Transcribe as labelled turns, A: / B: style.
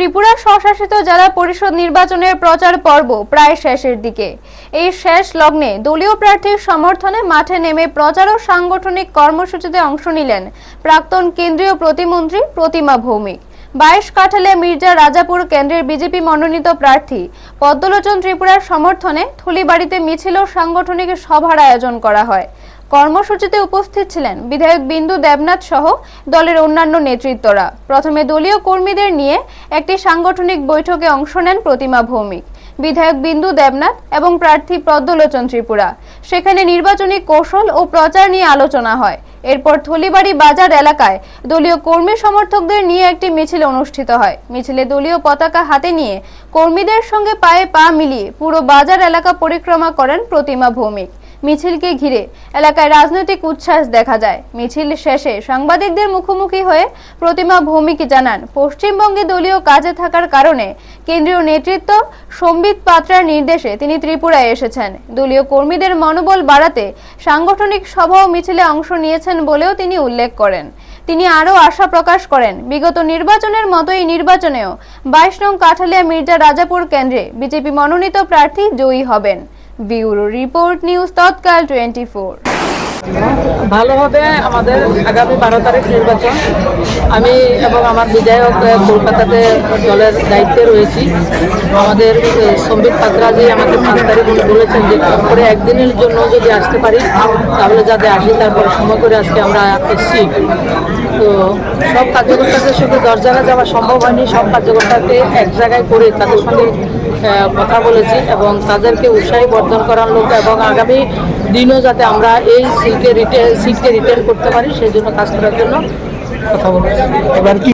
A: ত্রিপুরা স্বশাসিত জেলা পরিষদ নির্বাচনের প্রচার পর্ব প্রায় শেষের দিকে। এই শেষ লগ্নে দলীয় প্রার্থীর সমর্থনে মাঠে নেমে প্রচার ও সাংগঠনিক কর্মসূচিতে অংশ নিলেন প্রাক্তন কেন্দ্রীয় প্রতিমন্ত্রী প্রতিমা ভৌমিক। 22 কাঠালিয়া মির্জা রাজাপুর কেন্দ্রের বিজেপি মনোনীত প্রার্থী পদ্মলোচন ত্রিপুরার সমর্থনে থলিবাড়িতে মিছিল ও সাংগঠনিক সভার আয়োজন করা হয়। কর্মসূচিতে উপস্থিত ছিলেন বিধায়ক বিন্দু দেবনাথ সহ দলের অন্যান্য নেতৃত্বরা। প্রথমে দলীয় কর্মীদের নিয়ে একটি সাংগঠনিক বৈঠকে অংশ নেন প্রতিমা ভৌমিক, বিধায়ক বিন্দু দেবনাথ এবং প্রার্থী পদ্মলোচন ত্রিপুরা। সেখানে নির্বাচনী কৌশল ও প্রচার নিয়ে আলোচনা হয়। এরপর থলিবাড়ি বাজার এলাকায় দলীয় কর্মী সমর্থকদের নিয়ে একটি মিছিল অনুষ্ঠিত হয়। মিছিলে দলীয় পতাকা হাতে নিয়ে কর্মীদের সঙ্গে পায়ে পা মিলিয়ে পুরো বাজার এলাকা পরিক্রমা করেন প্রতিমা ভৌমিক। মিছিলকে ঘিরে এলাকায় রাজনৈতিক উচ্ছ্বাস দেখা যায়। মিছিল শেষে সাংবাদিকদের মুখোমুখি হয়ে প্রতিমা ভৌমিক জানান, পশ্চিমবঙ্গে দলীয় কাজে থাকার কারণে কেন্দ্রীয় নেতৃত্ব সম্বিত পাত্রার নির্দেশে তিনি ত্রিপুরায় এসেছেন। দলীয় কর্মীদের মনোবল বাড়াতে সাংগঠনিক সভা ও মিছিলে অংশ নিয়েছেন বলেও তিনি উল্লেখ করেন। তিনি আরও আশা প্রকাশ করেন, বিগত নির্বাচনের মতোই নির্বাচনেও 22 নং কাঠালিয়া মির্জা রাজাপুর কেন্দ্রে বিজেপি মনোনীত প্রার্থী জয়ী হবেন। ব্যুরো রিপোর্ট, নিউজ তৎকাল 24।
B: ভালো হবে আমাদের আগামী 12 তারিখ নির্বাচন। আমি এবং আমার বিধায়ক কলকাতাতে দলের দায়িত্বে রয়েছি। আমাদের সম্বিত পাত্রাজি আমাকে 5 তারিখ বলেছেন যে পরে একদিনের জন্য যদি আসতে পারি তাহলে যাতে আসি, তারপরে সময় করে আজকে আমরা এসেছি। তো সব কার্যকর্তাদের সঙ্গে 10 জায়গায় যাওয়া সম্ভব হয়নি। সব কার্যকর্তাকে এক জায়গায় করে তাদের সঙ্গে কথা বলেছি এবং তাদেরকে উৎসাহী বর্ধন করার লোক এবং আগামী দিনও যাতে আমরা এই সিটকে রিটেন করতে পারি সেই জন্য কাজ করার জন্য কথা বলেছি।
C: এবার কি